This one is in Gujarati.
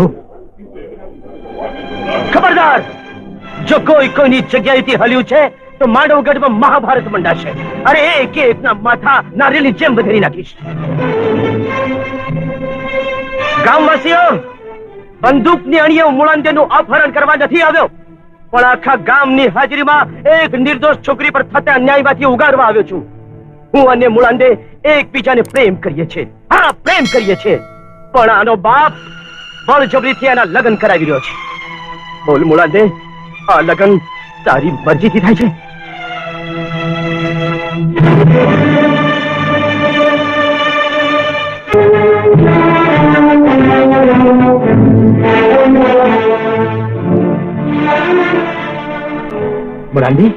શું? ખબરદાર! જો કોઈ કોઈની જગ્યાએથી હલ્યું છે તો માંડવગઢમાં મહાભારત મંડાશે. અરે એક એકના માથા નારિયેળની જેમ વધેરી નાખીશ. ગામવાસીઓ, બંદૂકની અણીએ મુળાંદેનું અપહરણ કરવા નથી આવ્યો, પણ આખા ગામની હાજરીમાં એક નિર્દોષ છોકરી પર થતા અન્યાયમાંથી ઉગારવા આવ્યો છું. હું અને મુળાંદે એકબીજાને પ્રેમ કરીએ છીએ. હા, પ્રેમ કરીએ છીએ, પણ આનો બાપ બળજબરીથી આના લગ્ન કરાવી રહ્યો છે. બોલ મુળાંદે, આ લગ્ન તારી મરજીથી થાય છે? મુળાંદી,